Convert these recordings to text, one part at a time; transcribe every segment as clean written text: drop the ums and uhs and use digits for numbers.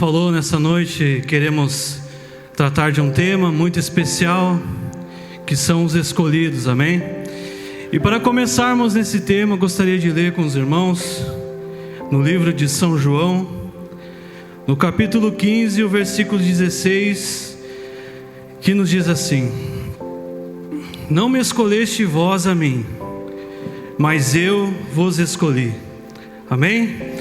Falou nessa noite, queremos tratar de um tema muito especial, que são os escolhidos, amém? E para começarmos nesse tema, gostaria de ler com os irmãos, no livro de São João, no capítulo 15, o versículo 16, que nos diz assim: Não me escolheste vós a mim, mas eu vos escolhi. Amém?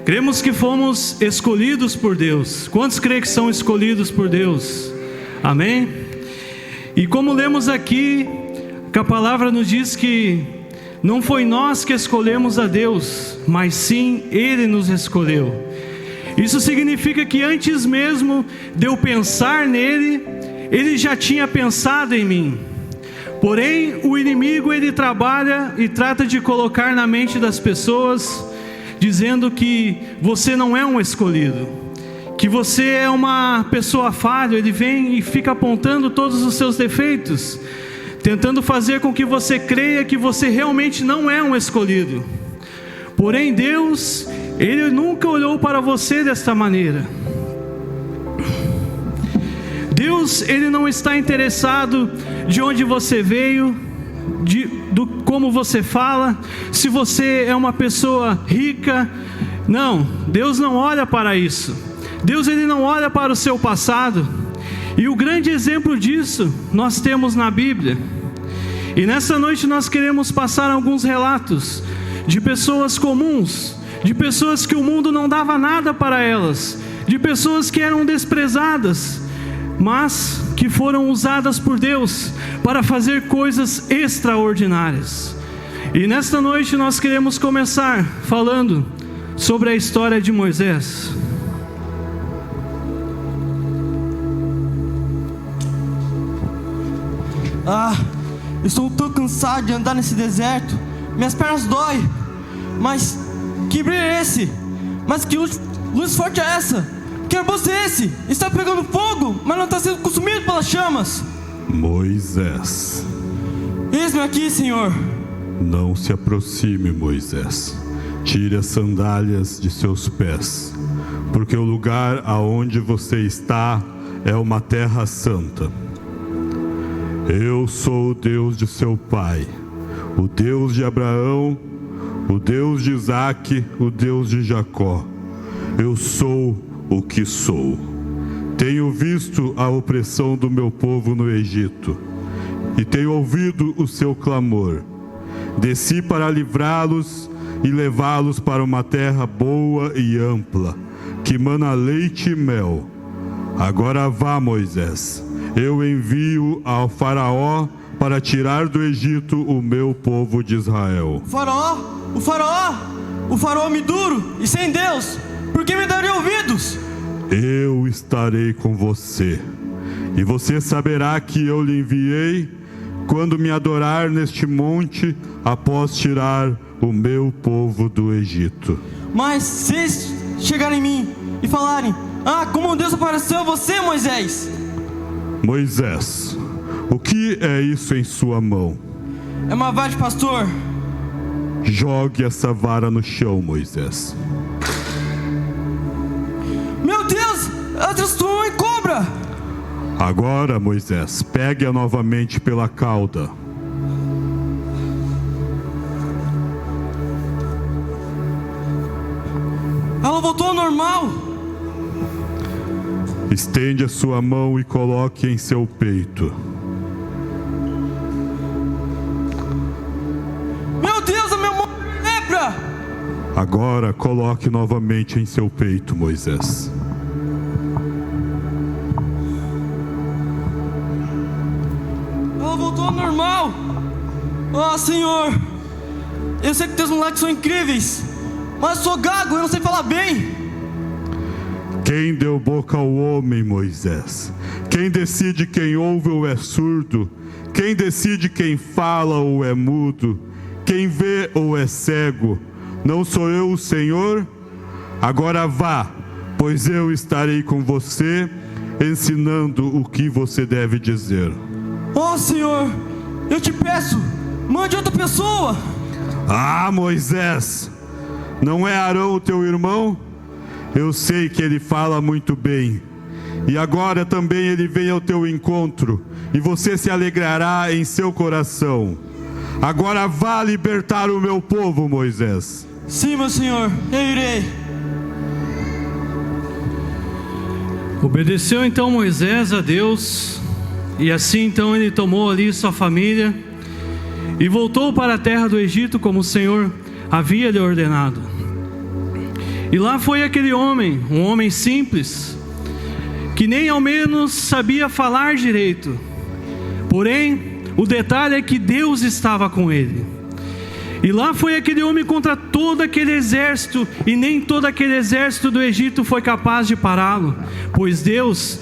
Cremos que fomos escolhidos por Deus. Quantos creem que são escolhidos por Deus? Amém? E como lemos aqui, que a palavra nos diz que não foi nós que escolhemos a Deus, mas sim Ele nos escolheu. Isso significa que antes mesmo de eu pensar nele, Ele já tinha pensado em mim. Porém, o inimigo, ele trabalha e trata de colocar na mente das pessoas, dizendo que você não é um escolhido, que você é uma pessoa falha. Ele vem e fica apontando todos os seus defeitos, tentando fazer com que você creia que você realmente não é um escolhido. Porém, Deus, Ele nunca olhou para você desta maneira. Deus, Ele não está interessado de onde você veio, como você fala, se você é uma pessoa rica. Não, Deus não olha para isso. Deus, Ele não olha para o seu passado. E o grande exemplo disso nós temos na Bíblia. E nessa noite nós queremos passar alguns relatos de pessoas comuns, de pessoas que o mundo não dava nada para elas, de pessoas que eram desprezadas, mas que foram usadas por Deus para fazer coisas extraordinárias. E nesta noite nós queremos começar falando sobre a história de Moisés. Estou tão cansado de andar nesse deserto, minhas pernas doem. Mas que brilho é esse? Mas que luz forte é essa? Que arbusto é esse? Está pegando fogo, mas não está sendo consumido pelas chamas. Moisés. Eis-me aqui, Senhor. Não se aproxime, Moisés. Tire as sandálias de seus pés, porque o lugar aonde você está é uma terra santa. Eu sou o Deus de seu pai, o Deus de Abraão, o Deus de Isaque, o Deus de Jacó. Eu sou o que sou. Tenho visto a opressão do meu povo no Egito, e tenho ouvido o seu clamor. Desci para livrá-los e levá-los para uma terra boa e ampla, que mana leite e mel. Agora vá, Moisés, eu envio ao faraó para tirar do Egito o meu povo de Israel. O faraó homem duro e sem Deus, por que me daria ouvidos? Eu estarei com você, e você saberá que eu lhe enviei quando me adorar neste monte, após tirar o meu povo do Egito. Mas se eles chegarem em mim e falarem: como Deus apareceu a você, Moisés? Moisés, o que é isso em sua mão? É uma vara de pastor. Jogue essa vara no chão, Moisés. Meu Deus, ela transformou em cobra. Agora, Moisés, pegue-a novamente pela cauda. Ela voltou ao normal. Estende a sua mão e coloque em seu peito. Meu Deus, a minha mão é lepra. Agora coloque novamente em seu peito, Moisés. Ela voltou ao normal. Senhor, eu sei que teus milagres são incríveis, mas eu sou gago, eu não sei falar bem. Quem deu boca ao homem, Moisés? Quem decide quem ouve ou é surdo? Quem decide quem fala ou é mudo? Quem vê ou é cego? Não sou eu o Senhor? Agora vá, pois eu estarei com você, ensinando o que você deve dizer. Senhor, eu te peço, mande outra pessoa. Moisés, não é Arão o teu irmão? Eu sei que Ele fala muito bem. E agora também Ele vem ao teu encontro, e você se alegrará em seu coração. Agora vá libertar o meu povo, Moisés. Sim, meu senhor, eu irei. Obedeceu então Moisés a Deus, e assim então ele tomou ali sua família e voltou para a terra do Egito como o Senhor havia lhe ordenado. E lá foi aquele homem, um homem simples, que nem ao menos sabia falar direito. Porém, o detalhe é que Deus estava com ele. E lá foi aquele homem contra todo aquele exército, e nem todo aquele exército do Egito foi capaz de pará-lo, pois Deus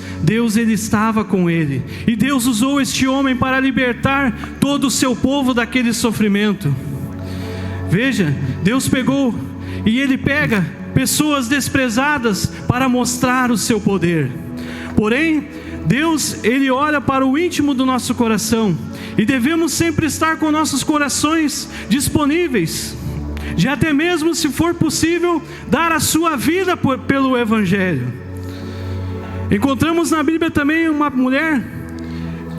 ele estava com ele. E Deus usou este homem para libertar todo o seu povo daquele sofrimento. Veja, Deus pegou, e Ele pega pessoas desprezadas para mostrar o seu poder. Porém, Deus, Ele olha para o íntimo do nosso coração, e devemos sempre estar com nossos corações disponíveis, de até mesmo, se for possível, dar a sua vida pelo Evangelho. Encontramos na Bíblia também uma mulher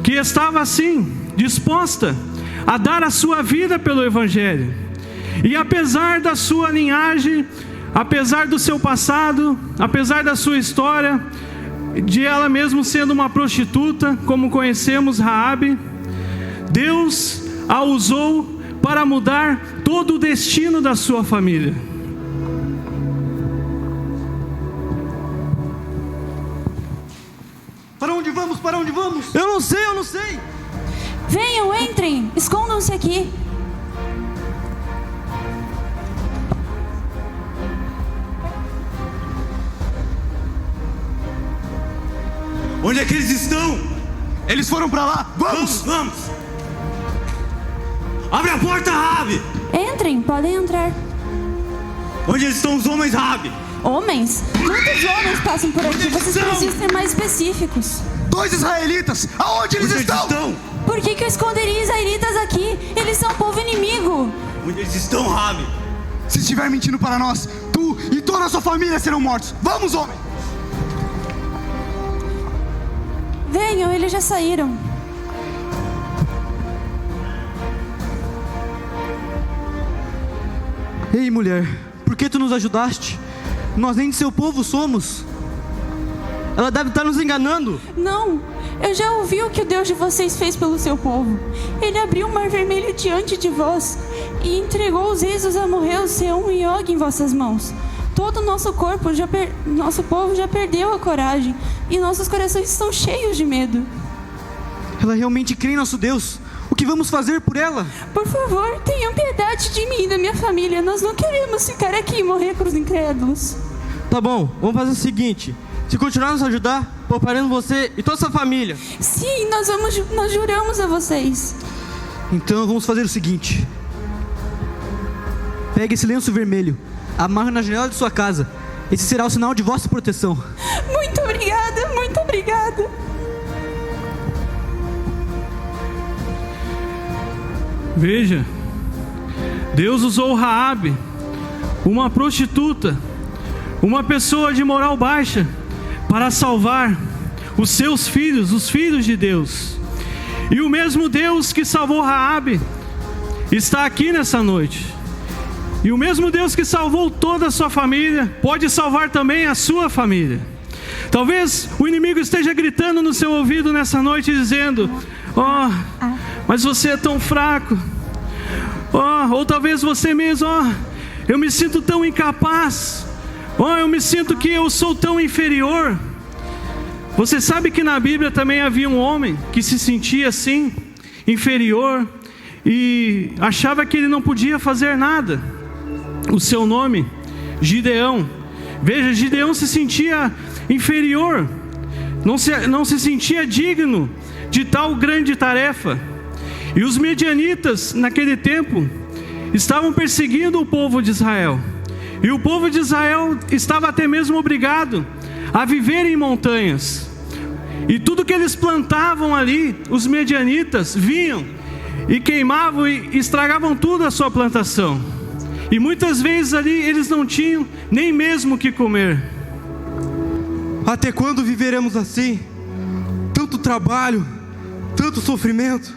que estava assim, disposta a dar a sua vida pelo Evangelho. E apesar da sua linhagem, apesar do seu passado, apesar da sua história, de ela mesmo sendo uma prostituta, como conhecemos Raabe, Deus a usou para mudar todo o destino da sua família. Para onde vamos? Para onde vamos? Eu não sei. Venham, entrem, escondam-se aqui. Onde é que eles estão? Eles foram para lá. Vamos. Abre a porta, Raabe. Entrem, podem entrar. Onde estão os homens, Raabe? Homens? Muitos homens passam por aqui, vocês precisam ser mais específicos. 2 israelitas, aonde eles estão? Por que eu esconderia israelitas aqui? Eles são povo inimigo. Onde eles estão, Raabe? Se estiver mentindo para nós, tu e toda a sua família serão mortos. Vamos, homem. Venham, eles já saíram. Ei, mulher, por que tu nos ajudaste? Nós nem de seu povo somos. Ela deve estar nos enganando. Não, eu já ouvi o que o Deus de vocês fez pelo seu povo. Ele abriu o mar vermelho diante de vós e entregou os reis dos amorreus, Seom e Og em vossas mãos. Todo o nosso povo já perdeu a coragem e nossos corações estão cheios de medo. Ela realmente crê em nosso Deus. O que vamos fazer por ela? Por favor, tenham piedade de mim e da minha família. Nós não queremos ficar aqui e morrer para os incrédulos. Tá bom, vamos fazer o seguinte. Se continuar a nos ajudar, pouparemos você e toda a sua família. Sim, nós juramos a vocês. Então vamos fazer o seguinte. Pegue esse lenço vermelho, amarre na janela de sua casa. Esse será o sinal de vossa proteção. Muito obrigada, muito obrigada. Veja, Deus usou Raabe, uma prostituta, uma pessoa de moral baixa, para salvar os seus filhos, os filhos de Deus. E o mesmo Deus que salvou Raabe está aqui nessa noite. E o mesmo Deus que salvou toda a sua família pode salvar também a sua família. Talvez o inimigo esteja gritando no seu ouvido nessa noite, dizendo: mas você é tão fraco. Ou talvez você mesmo: eu me sinto tão incapaz. Eu me sinto que eu sou tão inferior. Você sabe que na Bíblia também havia um homem que se sentia assim, inferior, e achava que ele não podia fazer nada. O seu nome, Gideão. Veja, Gideão se sentia inferior, não se sentia digno de tal grande tarefa. E os medianitas, naquele tempo, estavam perseguindo o povo de Israel. E o povo de Israel estava até mesmo obrigado a viver em montanhas. E tudo que eles plantavam ali, os medianitas vinham e queimavam e estragavam tudo a sua plantação. E muitas vezes ali eles não tinham nem mesmo o que comer. Até quando viveremos assim? Tanto trabalho, tanto sofrimento.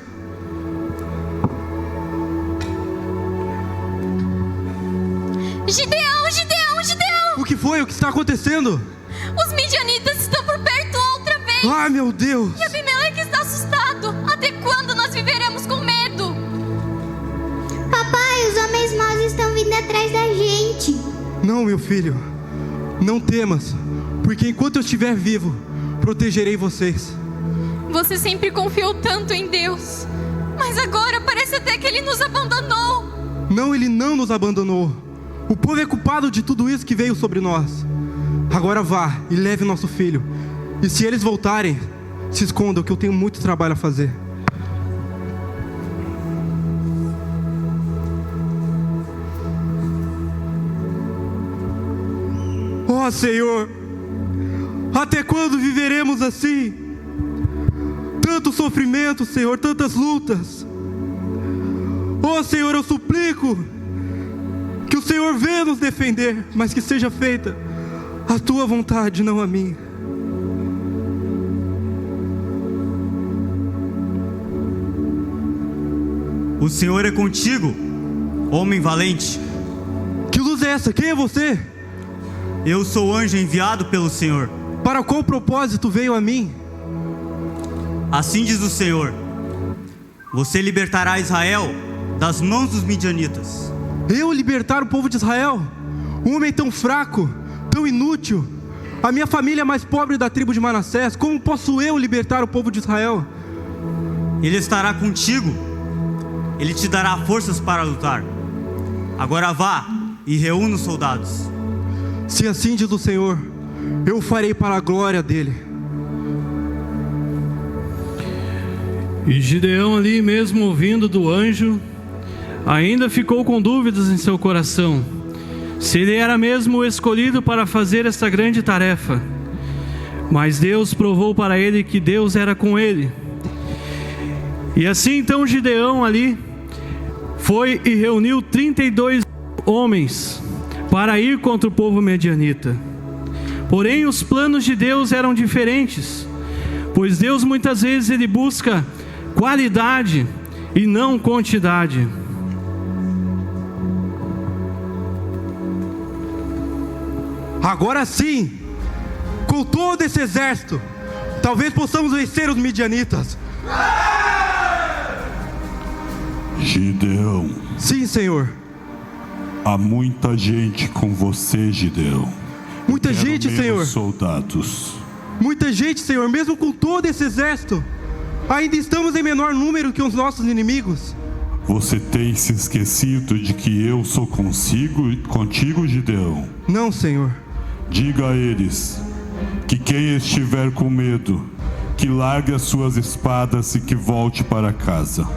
Gideão! O que foi? O que está acontecendo? Os midianitas estão por perto outra vez. Ai, meu Deus! E Abimeleque está assustado. Até quando nós viveremos com medo? Papai, os homens maus estão vindo atrás da gente. Não, meu filho, não temas, porque enquanto eu estiver vivo, protegerei vocês. Você sempre confiou tanto em Deus, mas agora parece até que Ele nos abandonou. Não, Ele não nos abandonou. O povo é culpado de tudo isso que veio sobre nós. Agora vá e leve nosso filho. E se eles voltarem, se escondam, que eu tenho muito trabalho a fazer. Ó Senhor, até quando viveremos assim? Tanto sofrimento, Senhor, tantas lutas. Ó Senhor, eu suplico que o Senhor venha nos defender, mas que seja feita a Tua vontade, não a minha. O Senhor é contigo, homem valente. Que luz é essa? Quem é você? Eu sou o anjo enviado pelo Senhor. Para qual propósito veio a mim? Assim diz o Senhor: você libertará Israel das mãos dos midianitas. Eu libertar o povo de Israel? Um homem tão fraco, tão inútil. A minha família é mais pobre da tribo de Manassés. Como posso eu libertar o povo de Israel? Ele estará contigo. Ele te dará forças para lutar. Agora vá e reúna os soldados. Se assim diz o Senhor, eu o farei para a glória dele. E Gideão, ali mesmo ouvindo do anjo, ainda ficou com dúvidas em seu coração, se ele era mesmo o escolhido para fazer esta grande tarefa. Mas Deus provou para ele que Deus era com ele. E assim então Gideão ali foi e reuniu 32 homens para ir contra o povo medianita. Porém os planos de Deus eram diferentes, pois Deus muitas vezes ele busca qualidade e não quantidade. Agora sim, com todo esse exército, talvez possamos vencer os midianitas. Gideão, Sim, Senhor. há muita gente com você, Gideão. Muita Quero gente, menos Senhor. soldados. Muita gente, Senhor. Mesmo com todo esse exército, ainda estamos em menor número que os nossos inimigos. Você tem se esquecido de que eu sou contigo, Gideão? Não, Senhor. Diga a eles que quem estiver com medo, que largue as suas espadas e que volte para casa.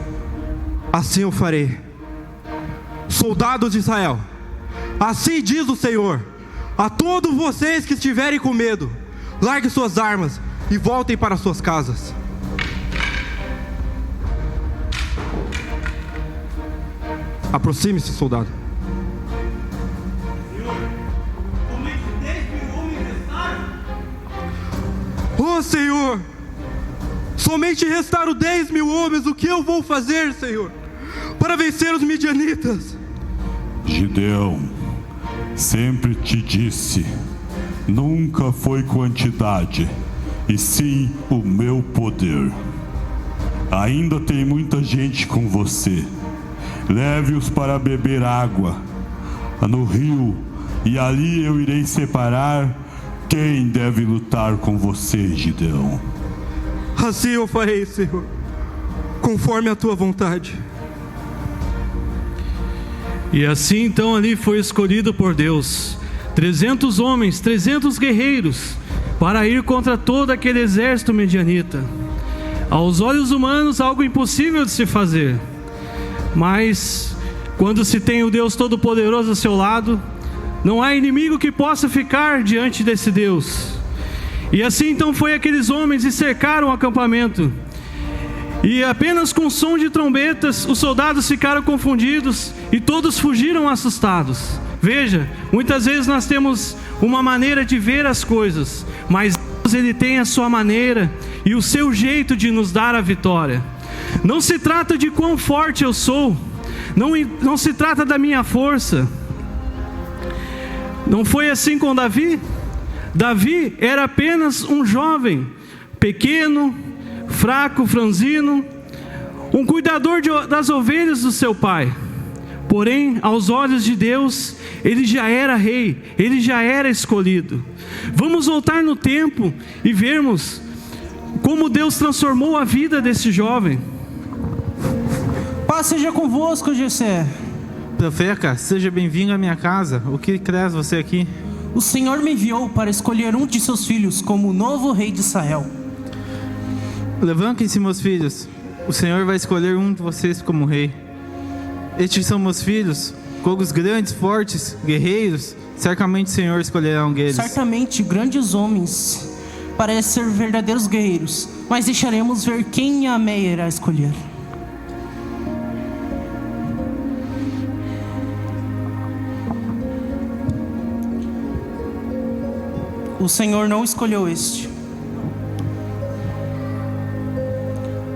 Assim eu farei. Soldados de Israel, assim diz o Senhor: a todos vocês que estiverem com medo, larguem suas armas e voltem para suas casas. Aproxime-se, soldado. Oh, Senhor, somente restaram 10.000 homens. O que eu vou fazer, Senhor, para vencer os midianitas? Gideão, sempre te disse, nunca foi quantidade, e sim o meu poder. Ainda tem muita gente com você. Leve-os para beber água no rio, e ali eu irei separar quem deve lutar com você, Gideão. Assim eu farei, Senhor, conforme a tua vontade. E assim então ali foi escolhido por Deus 300 homens, 300 guerreiros, para ir contra todo aquele exército medianita. Aos olhos humanos, algo impossível de se fazer, mas quando se tem o Deus Todo-Poderoso ao seu lado, não há inimigo que possa ficar diante desse Deus. E assim então foi aqueles homens e cercaram o acampamento. E apenas com som de trombetas, os soldados ficaram confundidos e todos fugiram assustados. Veja, muitas vezes nós temos uma maneira de ver as coisas, mas Deus, Ele tem a sua maneira e o seu jeito de nos dar a vitória. Não se trata de quão forte eu sou, não se trata da minha força. Não foi assim com Davi? Davi era apenas um jovem, pequeno, fraco, franzino, um cuidador das ovelhas do seu pai. Porém, aos olhos de Deus, ele já era rei, ele já era escolhido. Vamos voltar no tempo e vermos como Deus transformou a vida desse jovem. Paz seja convosco, Jessé. Profeta, seja bem-vindo à minha casa. O que traz você aqui? O Senhor me enviou para escolher um de seus filhos como o novo rei de Israel. Levantem-se, meus filhos. O Senhor vai escolher um de vocês como rei. Estes são meus filhos, cogos grandes, fortes, guerreiros. Certamente o Senhor escolherá um deles. Certamente grandes homens parecem ser verdadeiros guerreiros, mas deixaremos ver quem Amé irá escolher. O Senhor não escolheu este.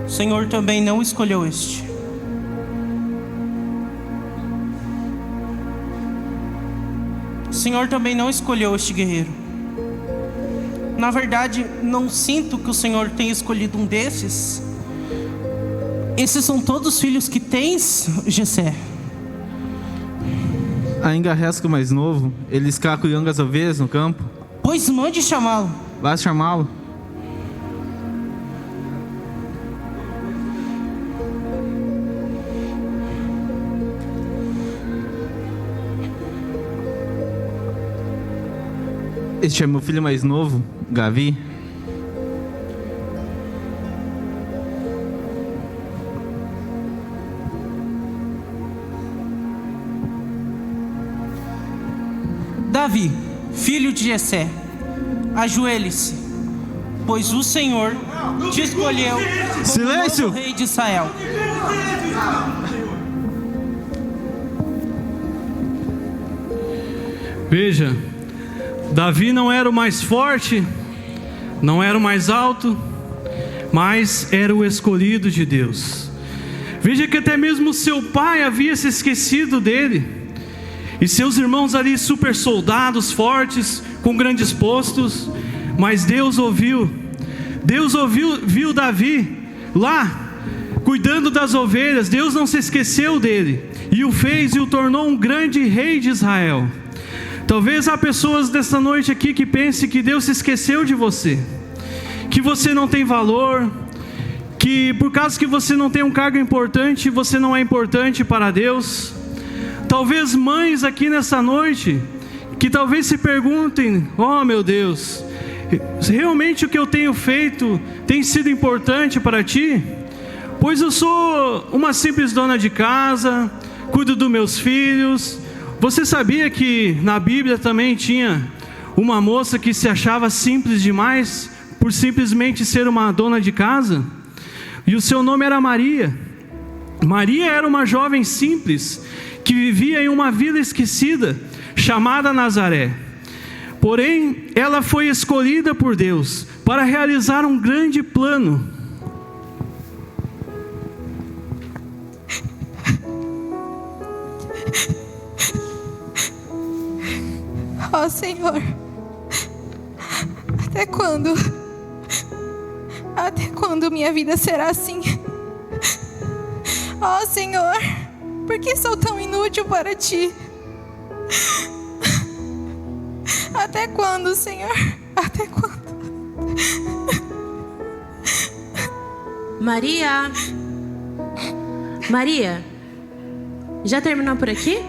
O Senhor também não escolheu este. O Senhor também não escolheu este guerreiro. Na verdade, não sinto que o Senhor tenha escolhido um desses. Esses são todos os filhos que tens, Jessé. Ainda resta o mais novo. Ele está cuidando das ovelhas no campo. Pois mande chamá-lo. Vá chamá-lo. Este é meu filho mais novo, Gavi. Davi, filho de Jessé, ajoelhe-se, pois o Senhor te escolheu como Silêncio! novo rei de Israel. Veja, Davi não era o mais forte, não era o mais alto, mas era o escolhido de Deus. Veja que até mesmo seu pai havia se esquecido dele, e seus irmãos ali super soldados, fortes, com grandes postos, mas Deus viu Davi lá, cuidando das ovelhas. Deus não se esqueceu dele, e o fez e o tornou um grande rei de Israel. Talvez há pessoas desta noite aqui que pensem que Deus se esqueceu de você, que você não tem valor, que por causa que você não tem um cargo importante, você não é importante para Deus. Talvez mães aqui nessa noite, que talvez se perguntem: oh meu Deus, realmente o que eu tenho feito tem sido importante para ti? Pois eu sou uma simples dona de casa, cuido dos meus filhos. Você sabia que na Bíblia também tinha uma moça que se achava simples demais, por simplesmente ser uma dona de casa? E o seu nome era Maria. Maria era uma jovem simples, que vivia em uma vila esquecida, chamada Nazaré. Porém, ela foi escolhida por Deus para realizar um grande plano. Ó Senhor, até quando? Até quando minha vida será assim? Ó Senhor, por que sou tão inútil para Ti? Até quando, Senhor? Até quando? Maria! Maria, já terminou por aqui?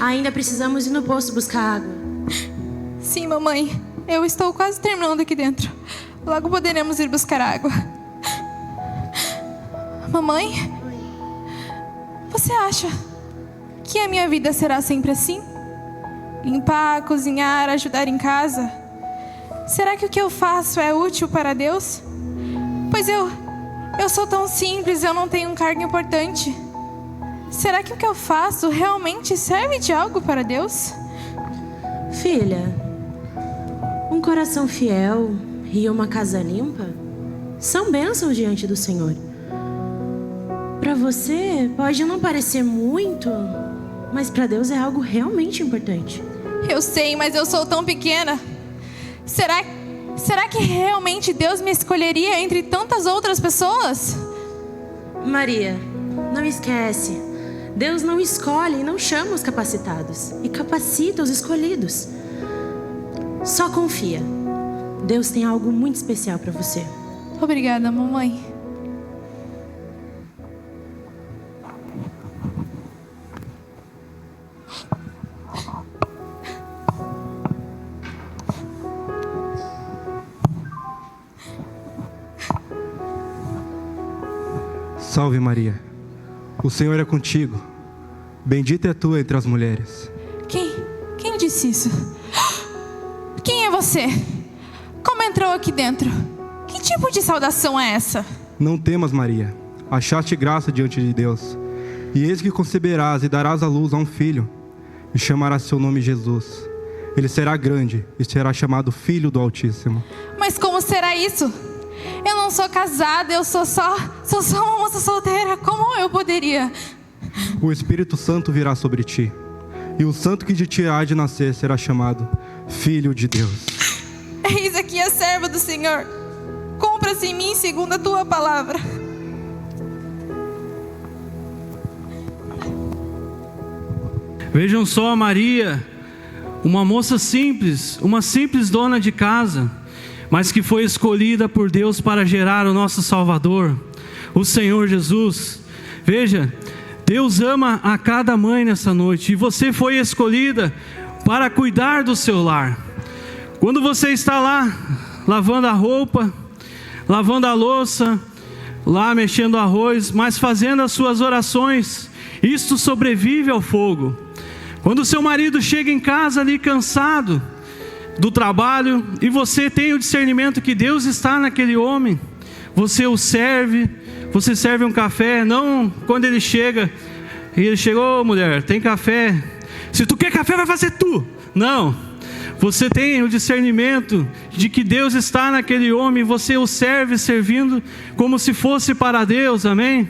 Ainda precisamos ir no poço buscar água. Sim, mamãe. Eu estou quase terminando aqui dentro. Logo poderemos ir buscar água. Mamãe? Você acha que a minha vida será sempre assim? Limpar, cozinhar, ajudar em casa? Será que o que eu faço é útil para Deus? Pois eu sou tão simples, eu não tenho um cargo importante. Será que o que eu faço realmente serve de algo para Deus? Filha, um Um coração fiel e uma casa limpa são bênçãos diante do Senhor. Para você pode não parecer muito, mas para Deus é algo realmente importante. Eu sei, mas eu sou tão pequena. Será que realmente Deus me escolheria entre tantas outras pessoas? Maria, não esquece. Deus não escolhe e não chama os capacitados, e capacita os escolhidos. Só confia. Deus tem algo muito especial para você. Obrigada, mamãe. Salve Maria, o Senhor é contigo, bendita é tu entre as mulheres. Quem disse isso? Quem é você? Como entrou aqui dentro? Que tipo de saudação é essa? Não temas, Maria, achaste graça diante de Deus, e eis que conceberás e darás à luz a um filho, e chamarás seu nome Jesus. Ele será grande e será chamado Filho do Altíssimo. Mas como será isso? Eu não sou casada, eu sou só uma moça solteira. Como eu poderia? O Espírito Santo virá sobre ti, e o santo que de ti há de nascer será chamado Filho de Deus. Eis aqui a serva do Senhor. Cumpra-se em mim segundo a tua palavra. Vejam só, Maria, uma moça simples, uma simples dona de casa, mas que foi escolhida por Deus para gerar o nosso Salvador, o Senhor Jesus. Veja, Deus ama a cada mãe nessa noite, e você foi escolhida para cuidar do seu lar. Quando você está lá, lavando a roupa, lavando a louça, lá mexendo arroz, mas fazendo as suas orações, isto sobrevive ao fogo. Quando seu marido chega em casa ali cansado do trabalho, e você tem o discernimento que Deus está naquele homem, você o serve, você serve um café, não quando ele chega, e ele chegou, mulher, tem café, se tu quer café vai fazer tu, não, você tem o discernimento de que Deus está naquele homem, você o serve servindo como se fosse para Deus, amém?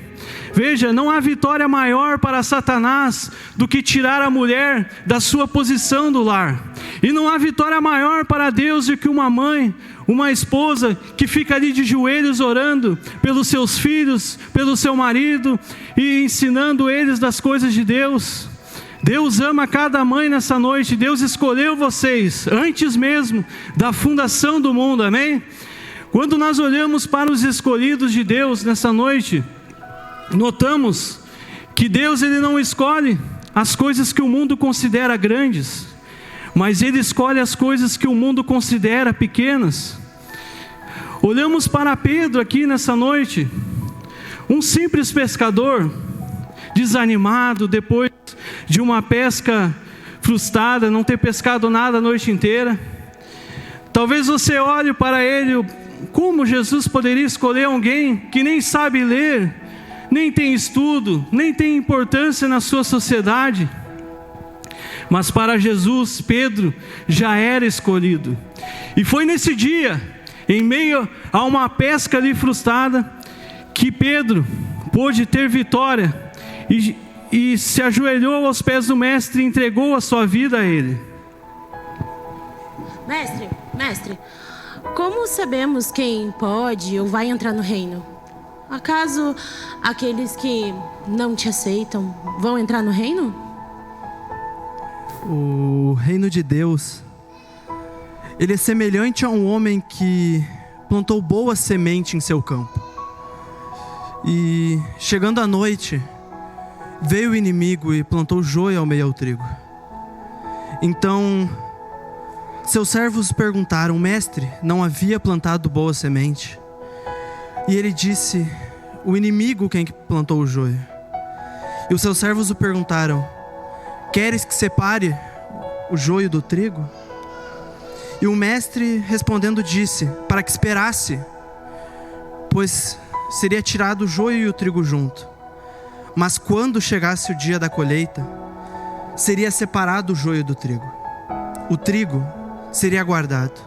Veja, não há vitória maior para Satanás do que tirar a mulher da sua posição do lar. E não há vitória maior para Deus do que uma mãe, uma esposa que fica ali de joelhos orando pelos seus filhos, pelo seu marido e ensinando eles das coisas de Deus. Deus ama cada mãe nessa noite. Deus escolheu vocês antes mesmo da fundação do mundo, amém? Quando nós olhamos para os escolhidos de Deus nessa noite, notamos que Deus ele não escolhe as coisas que o mundo considera grandes, mas Ele escolhe as coisas que o mundo considera pequenas. Olhamos para Pedro aqui nessa noite, um simples pescador, desanimado depois de uma pesca frustrada, não ter pescado nada a noite inteira. Talvez você olhe para ele, como Jesus poderia escolher alguém que nem sabe ler, nem tem estudo, nem tem importância na sua sociedade. Mas para Jesus, Pedro já era escolhido. E foi nesse dia, em meio a uma pesca ali frustrada, que Pedro pôde ter vitória e se ajoelhou aos pés do Mestre e entregou a sua vida a Ele. Mestre, como sabemos quem pode ou vai entrar no reino? Acaso aqueles que não te aceitam vão entrar no reino? O reino de Deus, ele é semelhante a um homem que plantou boa semente em seu campo. E chegando à noite, veio o inimigo e plantou joio ao meio ao trigo. Então, seus servos perguntaram: Mestre, não havia plantado boa semente? E ele disse: o inimigo quem plantou o joio. E os seus servos o perguntaram: queres que separe o joio do trigo? E o mestre respondendo disse: para que esperasse, pois seria tirado o joio e o trigo junto. Mas quando chegasse o dia da colheita, seria separado o joio do trigo. O trigo seria guardado.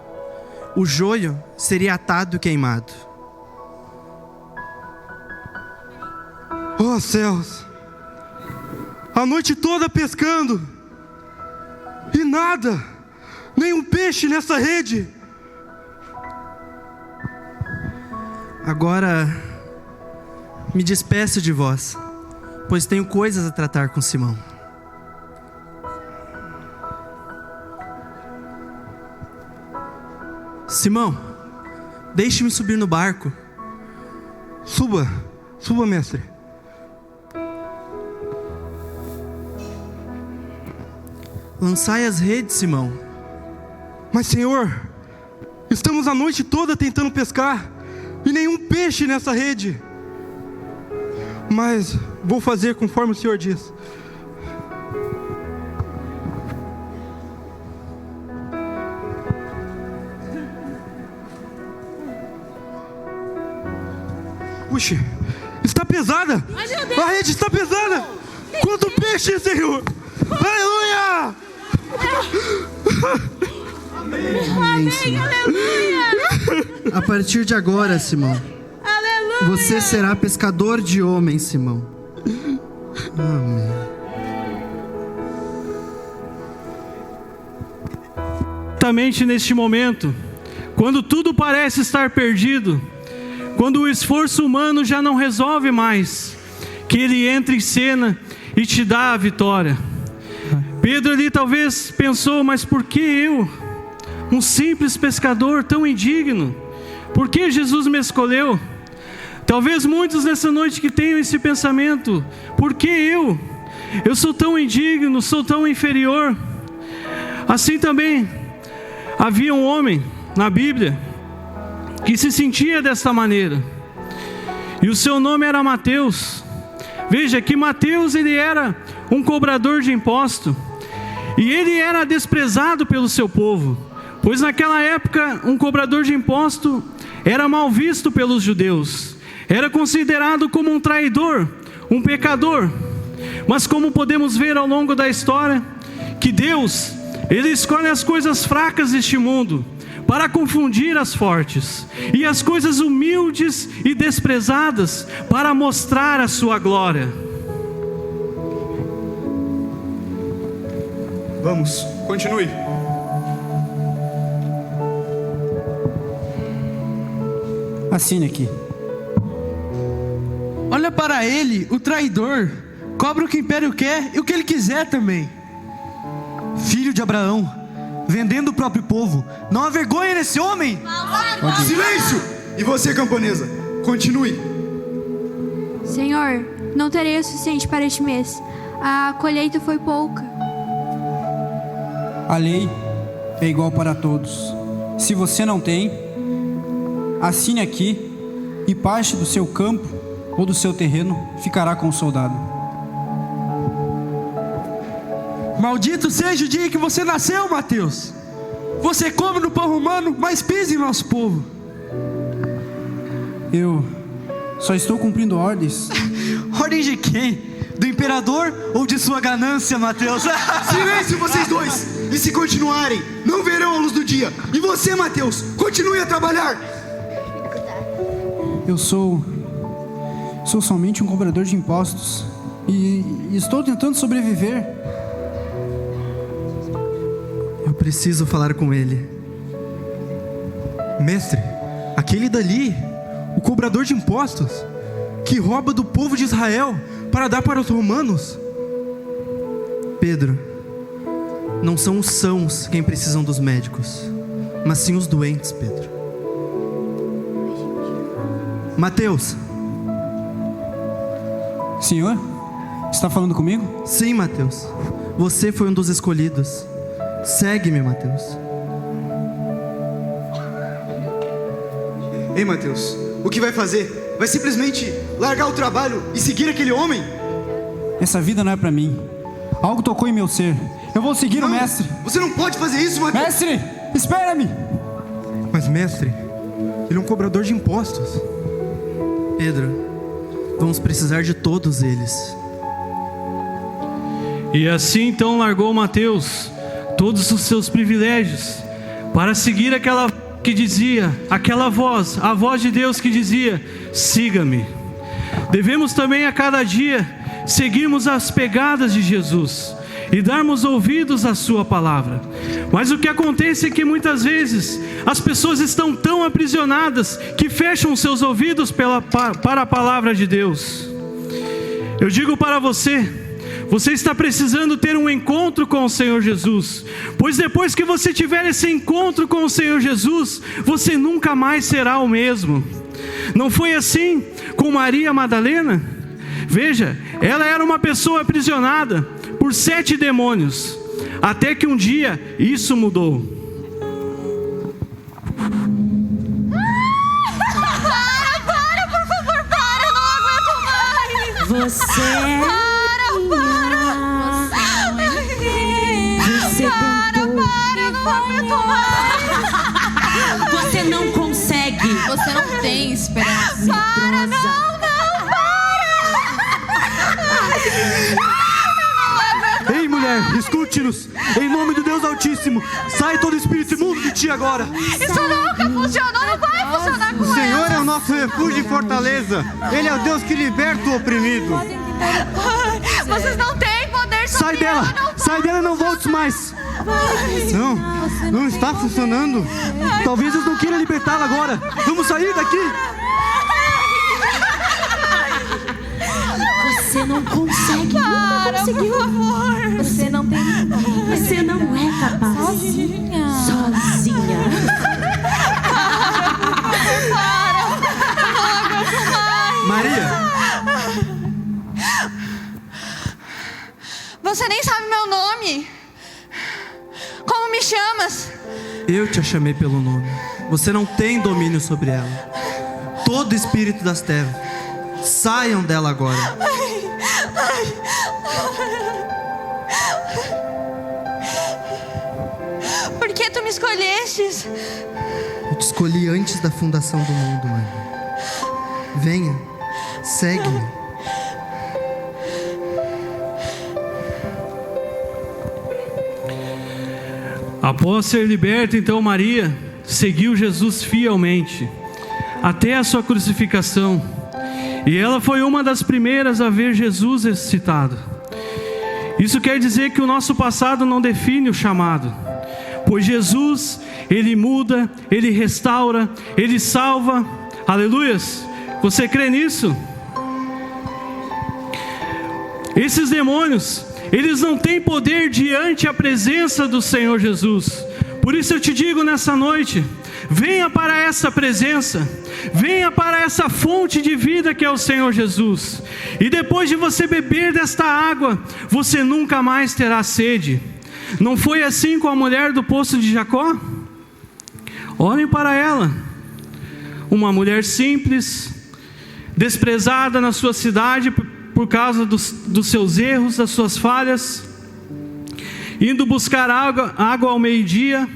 o joio seria atado e queimado. Oh céus! A noite toda pescando e nada, nenhum peixe nessa rede. Agora me despeço de vós, pois tenho coisas a tratar com Simão. Simão, deixe-me subir no barco. Suba, mestre. Lançai as redes, Simão. Mas Senhor, estamos a noite toda tentando pescar e nenhum peixe nessa rede. Mas vou fazer conforme o Senhor diz. Puxa, está pesada. A rede está pesada. Quanto peixe, Senhor. Aleluia. Amém, Senhor. A partir de agora, Simão, você será pescador de homens, Simão. Amém. Exatamente neste momento, quando tudo parece estar perdido, quando o esforço humano já não resolve mais, que Ele entra em cena e te dá a vitória. Pedro ali talvez pensou, mas por que eu, um simples pescador tão indigno? Por que Jesus me escolheu? Talvez muitos nessa noite que tenham esse pensamento, por que eu? Eu sou tão indigno, sou tão inferior. Assim também, havia um homem na Bíblia que se sentia desta maneira, e o seu nome era Mateus. Veja que Mateus, ele era um cobrador de imposto, e ele era desprezado pelo seu povo, pois naquela época um cobrador de imposto era mal visto pelos judeus, era considerado como um traidor, um pecador. Mas como podemos ver ao longo da história, que Deus, Ele escolhe as coisas fracas deste mundo para confundir as fortes, e as coisas humildes e desprezadas para mostrar a sua glória. Vamos, continue. Assine aqui. Olha para ele, o traidor, cobra o que o império quer e o que ele quiser também. Filho de Abraão, vendendo o próprio povo, não há vergonha nesse homem? Silêncio! E você, camponesa, continue. Senhor, não terei o suficiente para este mês. A colheita foi pouca. A lei é igual para todos. Se você não tem, assine aqui, e parte do seu campo ou do seu terreno ficará com o soldado. Maldito seja o dia que você nasceu, Mateus. Você come no pão romano, mas pisa em nosso povo. Eu só estou cumprindo ordens. Ordens de quem? Do imperador ou de sua ganância, Mateus? Silêncio, vocês dois! E se continuarem, não verão a luz do dia. E você, Mateus, continue a trabalhar. Eu sou somente um cobrador de impostos e estou tentando sobreviver. Eu preciso falar com ele. Mestre, aquele dali, o cobrador de impostos, que rouba do povo de Israel para dar para os romanos. Pedro, não são os sãos quem precisam dos médicos, mas sim os doentes, Pedro. Mateus. Senhor, está falando comigo? Sim, Mateus. Você foi um dos escolhidos. Segue-me, Mateus. Ei, Mateus, o que vai fazer? Vai simplesmente largar o trabalho e seguir aquele homem? Essa vida não é para mim. Algo tocou em meu ser. Eu vou seguir o mestre. Você não pode fazer isso, Mateus. Mestre, espera-me. Mas mestre, ele é um cobrador de impostos. Pedro, vamos precisar de todos eles. E assim então largou Mateus todos os seus privilégios para seguir aquela que dizia, aquela voz, a voz de Deus que dizia: siga-me. Devemos também a cada dia seguirmos as pegadas de Jesus e darmos ouvidos à sua palavra. Mas o que acontece é que muitas vezes as pessoas estão tão aprisionadas que fecham seus ouvidos para a palavra de Deus. Eu digo para você, você está precisando ter um encontro com o Senhor Jesus, pois depois que você tiver esse encontro com o Senhor Jesus, você nunca mais será o mesmo. Não foi assim com Maria Madalena? Veja, ela era uma pessoa aprisionada por 7 demônios, até que um dia isso mudou. Para, por favor, para, não aguento mais. Você Você não consegue. Você não tem esperança. Para, não, para. Ei, mulher, escute-nos. Em nome do Deus Altíssimo, sai todo espírito imundo de ti agora. Isso nunca funcionou, não vai funcionar com O Senhor ela. é o nosso refúgio e fortaleza. Ele é o Deus que liberta o oprimido. Vocês não têm poder sobre Sai dela, ela, sai dela e não voltes mais. Não está funcionando. Talvez Deus não queira libertá-la agora. Vamos sair daqui. Você não consegue. Nunca conseguiu. Por favor. Você não tem. Você não é capaz. Sozinha. Maria, Você nem sabe meu nome. Como me chamas? eu te chamei pelo nome. Você não tem domínio sobre ela. Todo espírito das trevas, saiam dela agora. Por que tu me escolhestes? Eu te escolhi antes da fundação do mundo, Maria. Venha, segue-me. Após ser liberta, então Maria seguiu Jesus fielmente até a sua crucificação. E ela foi uma das primeiras a ver Jesus ressuscitado. Isso quer dizer que o nosso passado não define o chamado, pois Jesus, Ele muda, Ele restaura, Ele salva. Aleluias! Você crê nisso? Esses demônios, eles não têm poder diante a presença do Senhor Jesus. Por isso eu te digo nessa noite, venha para essa presença, venha para essa fonte de vida que é o Senhor Jesus. E depois de você beber desta água, você nunca mais terá sede. Não foi assim com a mulher do poço de Jacó? Olhem para ela, uma mulher simples, desprezada na sua cidade por causa dos seus erros, das suas falhas, indo buscar água ao meio-dia,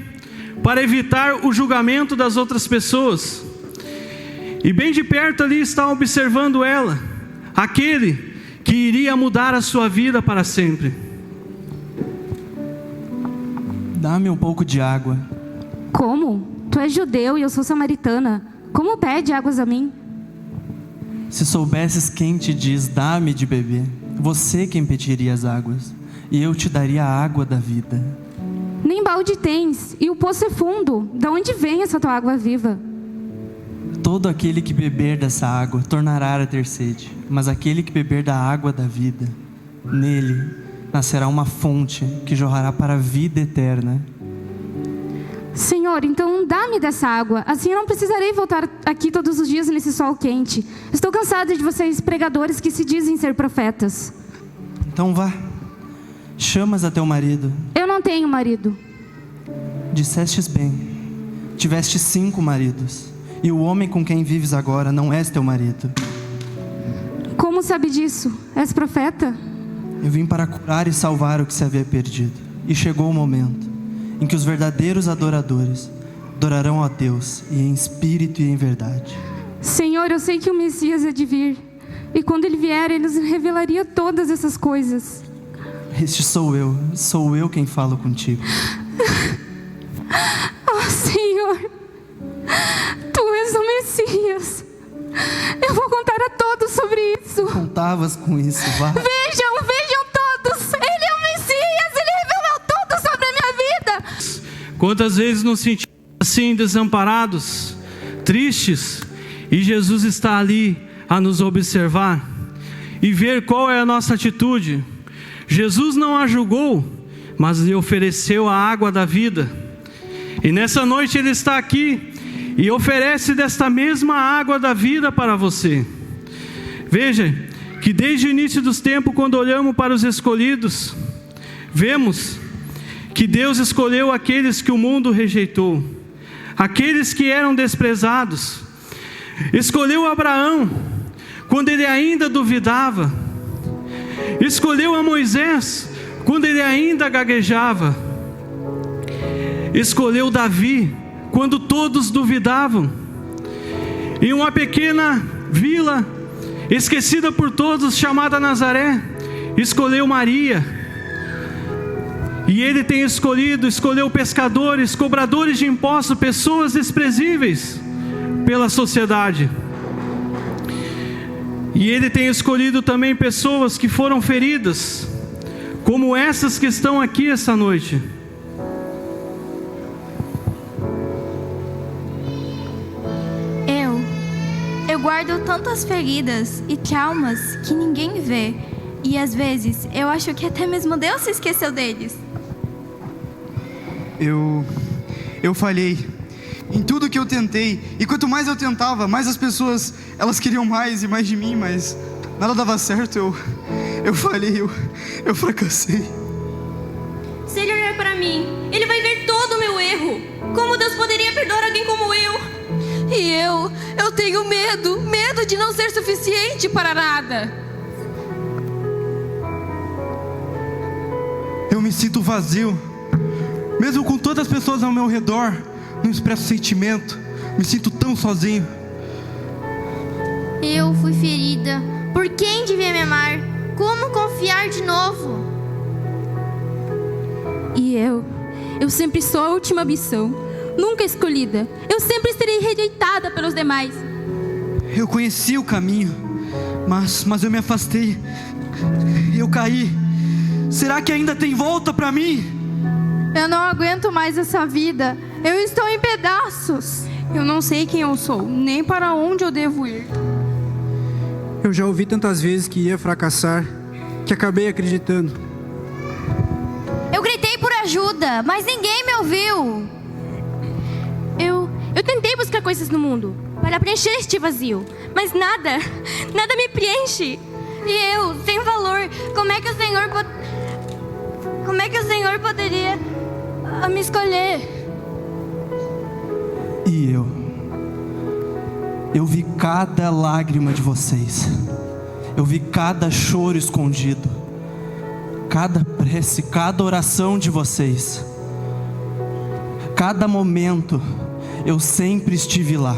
para evitar o julgamento das outras pessoas. E bem de perto ali está observando ela, aquele que iria mudar a sua vida para sempre. Dá-me um pouco de água. Como? Tu és judeu e eu sou samaritana. Como pede águas a mim? Se soubesses quem te diz, dá-me de beber, você quem pediria as águas, e eu te daria a água da vida. Nem balde tens, e o poço é fundo. De onde vem essa tua água viva? Todo aquele que beber dessa água tornará a ter sede, mas aquele que beber da água da vida, nele nascerá uma fonte que jorrará para a vida eterna. Senhor, então dá-me dessa água, assim eu não precisarei voltar aqui todos os dias nesse sol quente. Estou cansada de vocês pregadores que se dizem ser profetas. Então vá, chamas a teu marido. Eu não tenho marido. Dissestes bem, tiveste 5 maridos, e o homem com quem vives agora não és teu marido. Como sabe disso? És profeta? Eu vim para curar e salvar o que se havia perdido, e chegou o momento em que os verdadeiros adoradores adorarão a Deus, e em espírito e em verdade. Senhor, eu sei que o Messias é de vir, e quando ele vier, ele nos revelaria todas essas coisas. Este sou eu quem falo contigo. Oh, Senhor, Messias. Eu vou contar a todos sobre isso. Contavas com isso, vá. Vejam todos. Ele é o Messias. Ele revelou tudo sobre a minha vida. Quantas vezes nos sentimos assim, desamparados, tristes, e Jesus está ali a nos observar e ver qual é a nossa atitude. Jesus não a julgou, mas lhe ofereceu a água da vida. E nessa noite Ele está aqui e oferece desta mesma água da vida para você. Veja que desde o início dos tempos, quando olhamos para os escolhidos, vemos que Deus escolheu aqueles que o mundo rejeitou, aqueles que eram desprezados. Escolheu Abraão quando ele ainda duvidava. Escolheu a Moisés quando ele ainda gaguejava. Escolheu Davi quando todos duvidavam. Em uma pequena vila esquecida por todos, chamada Nazaré, escolheu Maria. E Ele tem escolheu pescadores, cobradores de impostos, pessoas desprezíveis pela sociedade. E Ele tem escolhido também pessoas que foram feridas, como essas que estão aqui essa noite. Eu guardo tantas feridas e traumas que ninguém vê. E às vezes eu acho que até mesmo Deus se esqueceu deles. Eu falhei em tudo que eu tentei. E quanto mais eu tentava, mais as pessoas, elas queriam mais e mais de mim, mas nada dava certo. Eu falhei, eu fracassei. Se Ele olhar para mim, Ele vai ver todo o meu erro. Como Deus poderia perdoar alguém como eu? E eu tenho medo de não ser suficiente para nada. Eu me sinto vazio. Mesmo com todas as pessoas ao meu redor, não expresso sentimento. Me sinto tão sozinho. Eu fui ferida. Por quem devia me amar? Como confiar de novo? E eu sempre sou a última opção, nunca escolhida. Eu sempre serei rejeitada pelos demais. Eu conheci o caminho, mas eu me afastei. Eu caí. Será que ainda tem volta para mim? Eu não aguento mais essa vida. Eu estou em pedaços. Eu não sei quem eu sou, nem para onde eu devo ir. Eu já ouvi tantas vezes que ia fracassar, que acabei acreditando. Eu gritei por ajuda, mas ninguém me ouviu. Eu tentei buscar coisas no mundo para preencher este vazio, mas nada me preenche. E eu, sem valor, como é que o Senhor poderia me escolher? E eu vi cada lágrima de vocês. Eu vi cada choro escondido, cada prece, cada oração de vocês. Cada momento eu sempre estive lá.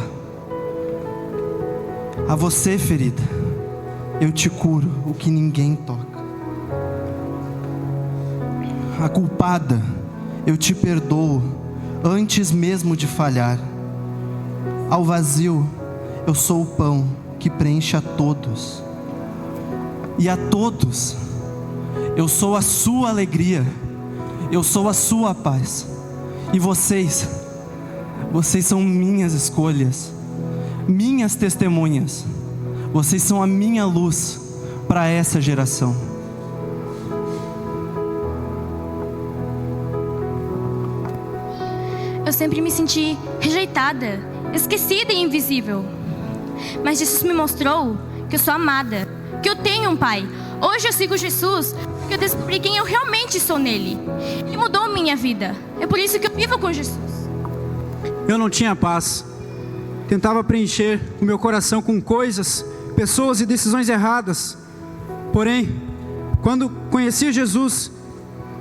A você, ferida, eu te curo o que ninguém toca. A culpada, eu te perdoo antes mesmo de falhar. Ao vazio, eu sou o pão que preenche a todos. E a todos, eu sou a sua alegria. Eu sou a sua paz. E vocês são minhas escolhas, minhas testemunhas. Vocês são a minha luz para essa geração. Eu sempre me senti rejeitada, esquecida e invisível. Mas Jesus me mostrou que eu sou amada, que eu tenho um pai. Hoje eu sigo Jesus porque eu descobri quem eu realmente sou nele. Ele mudou minha vida. É por isso que eu vivo com Jesus. Eu não tinha paz. Tentava preencher o meu coração com coisas, pessoas e decisões erradas. Porém, quando conheci Jesus,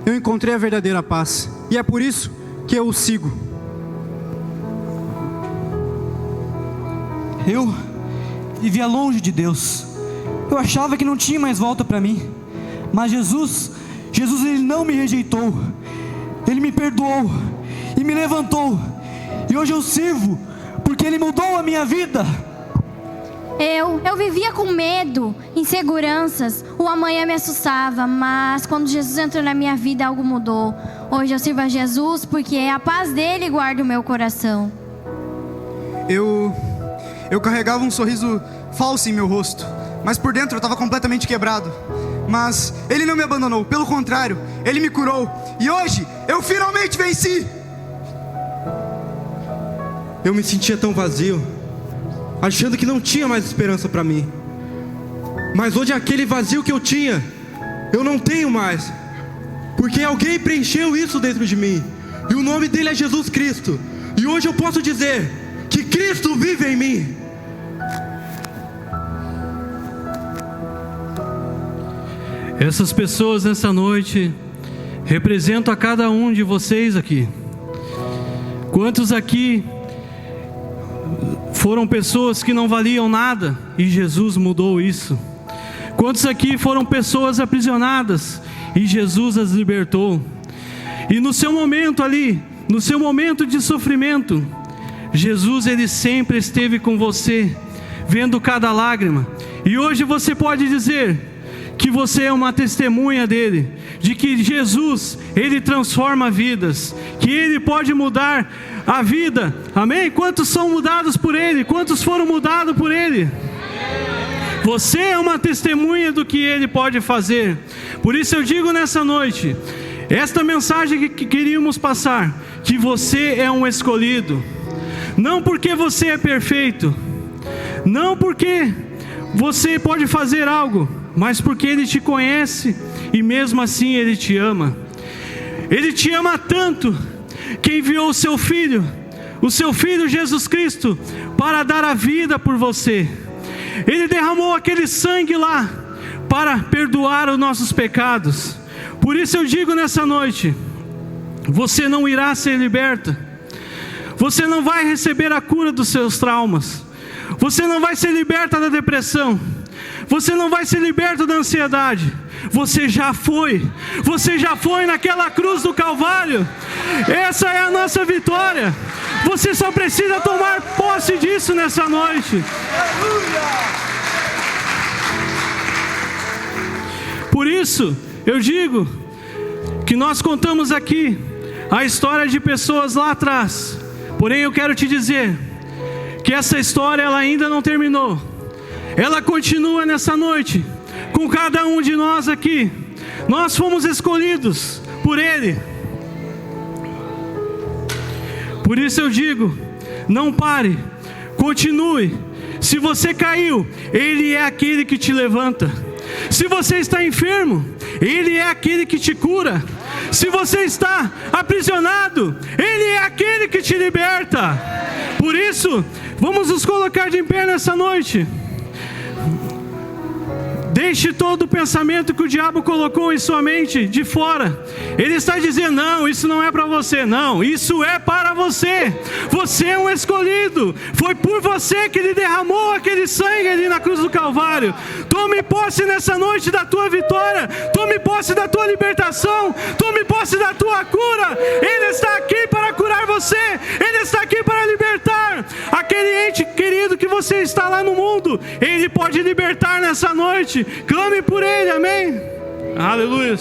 eu encontrei a verdadeira paz. E é por isso que eu o sigo. Eu vivia longe de Deus. Eu achava que não tinha mais volta para mim. Mas Jesus, Ele não me rejeitou. Ele me perdoou e me levantou. E hoje eu sirvo, porque Ele mudou a minha vida. Eu vivia com medo, inseguranças, o amanhã me assustava, mas quando Jesus entrou na minha vida, algo mudou. Hoje eu sirvo a Jesus porque é a paz dele guarda o meu coração. Eu carregava um sorriso falso em meu rosto, mas por dentro eu estava completamente quebrado. Mas Ele não me abandonou, pelo contrário, Ele me curou. E hoje eu finalmente venci. Eu me sentia tão vazio, achando que não tinha mais esperança para mim. Mas hoje aquele vazio que eu tinha, eu não tenho mais, porque alguém preencheu isso dentro de mim, e o nome dele é Jesus Cristo. E hoje eu posso dizer que Cristo vive em mim. Essas pessoas nessa noite representam a cada um de vocês aqui. Quantos aqui foram pessoas que não valiam nada e Jesus mudou isso? Quantos aqui foram pessoas aprisionadas e Jesus as libertou? E no seu momento ali, no seu momento de sofrimento, Jesus, Ele sempre esteve com você, vendo cada lágrima. E hoje você pode dizer que você é uma testemunha dele, de que Jesus, Ele transforma vidas, que Ele pode mudar a vida, amém? Quantos são mudados por Ele? Quantos foram mudados por Ele? Você é uma testemunha do que Ele pode fazer. Por isso eu digo nessa noite, esta mensagem que queríamos passar, que você é um escolhido, não porque você é perfeito, não porque você pode fazer algo, mas porque Ele te conhece e mesmo assim Ele te ama. Ele te ama tanto que enviou o seu Filho Jesus Cristo, para dar a vida por você. Ele derramou aquele sangue lá para perdoar os nossos pecados. Por isso eu digo nessa noite, você não irá ser liberta, você não vai receber a cura dos seus traumas, você não vai ser liberta da depressão, você não vai ser liberto da ansiedade. Você já foi naquela cruz do Calvário. Essa é a nossa vitória. Você só precisa tomar posse disso nessa noite. Por isso, eu digo que nós contamos aqui a história de pessoas lá atrás. Porém, eu quero te dizer que essa história ela ainda não terminou. Ela continua nessa noite, com cada um de nós aqui. Nós fomos escolhidos por Ele. Por isso eu digo, não pare, continue. Se você caiu, Ele é aquele que te levanta. Se você está enfermo, Ele é aquele que te cura. Se você está aprisionado, Ele é aquele que te liberta. Por isso, vamos nos colocar de pé nessa noite. Deixe todo o pensamento que o diabo colocou em sua mente de fora. Ele está dizendo, não, isso não é para você. Não, isso é para você. Você é um escolhido. Foi por você que Ele derramou aquele sangue ali na cruz do Calvário. Tome posse nessa noite da tua vitória. Tome posse da tua libertação. Tome posse da tua cura. Ele está aqui para curar você. Ele está aqui para libertar aquele ente querido que você está lá no mundo. Ele pode libertar nessa noite. Clame por Ele, amém? Aleluia.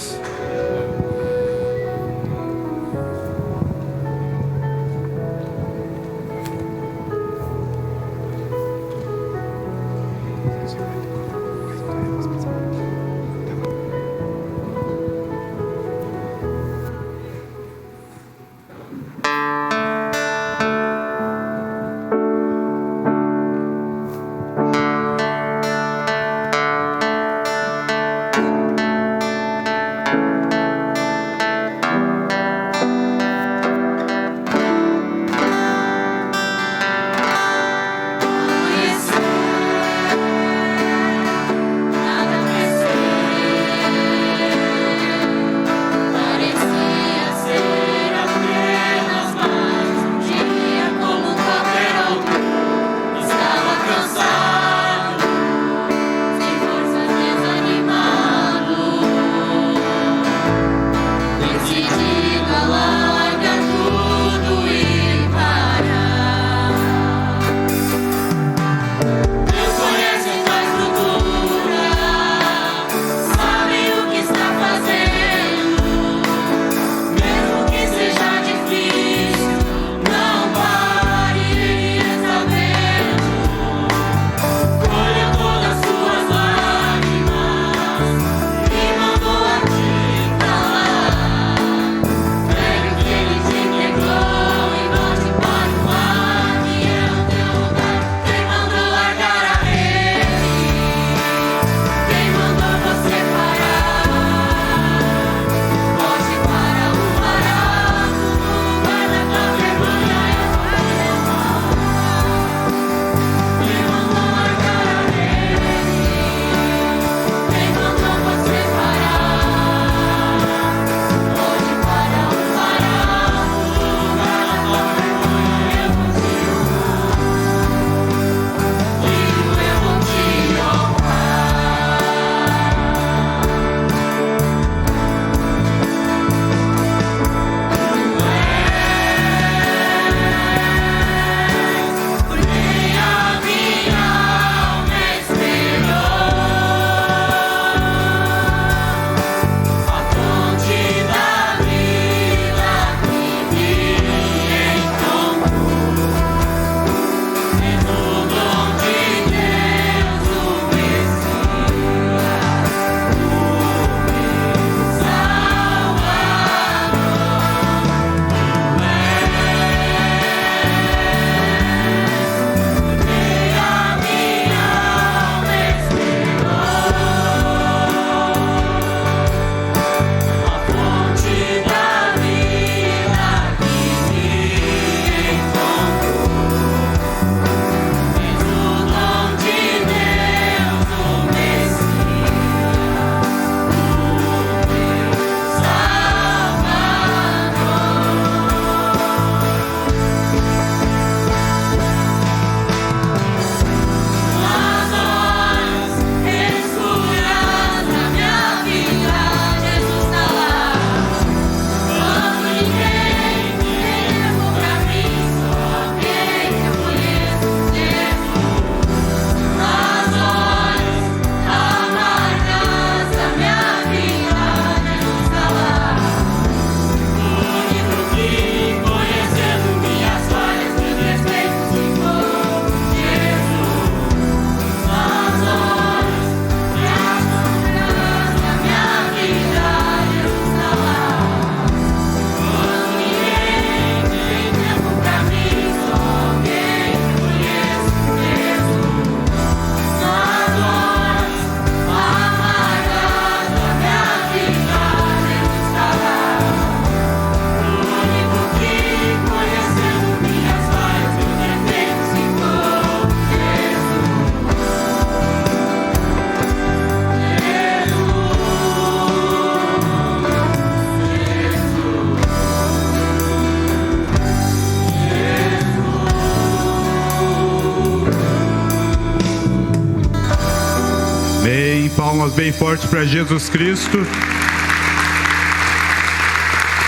palmas bem fortes para Jesus Cristo.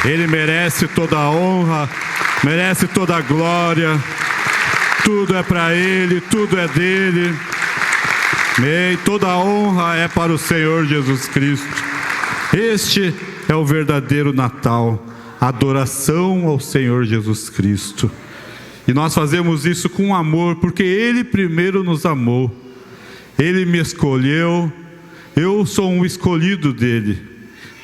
Ele merece toda a honra, merece toda a glória. Tudo é para Ele, tudo é dele. E toda a honra é para o Senhor Jesus Cristo. Este é o verdadeiro Natal, adoração ao Senhor Jesus Cristo. E nós fazemos isso com amor, porque Ele primeiro nos amou. Ele me escolheu, eu sou um escolhido dele,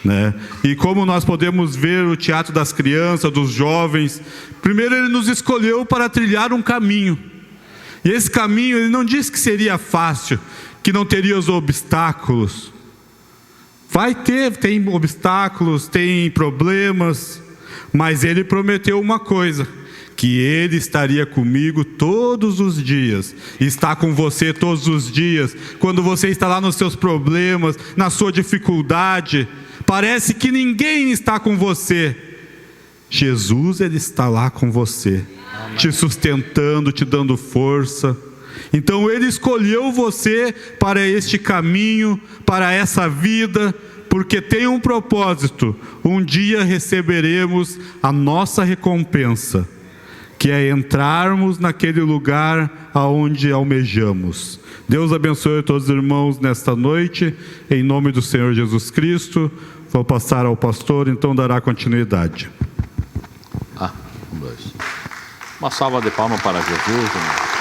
né? E como nós podemos ver o teatro das crianças, dos jovens, primeiro Ele nos escolheu para trilhar um caminho. E esse caminho, Ele não disse que seria fácil, que não teria os obstáculos. Tem obstáculos, tem problemas, mas Ele prometeu uma coisa, que Ele estaria comigo todos os dias, está com você todos os dias. Quando você está lá nos seus problemas, na sua dificuldade, parece que ninguém está com você. Jesus, Ele está lá com você, te sustentando, te dando força. Então Ele escolheu você para este caminho, para essa vida, porque tem um propósito. Um dia receberemos a nossa recompensa, que é entrarmos naquele lugar aonde almejamos. Deus abençoe todos os irmãos nesta noite, em nome do Senhor Jesus Cristo. Vou passar ao pastor, então dará continuidade. Uma salva de palmas para Jesus, irmão.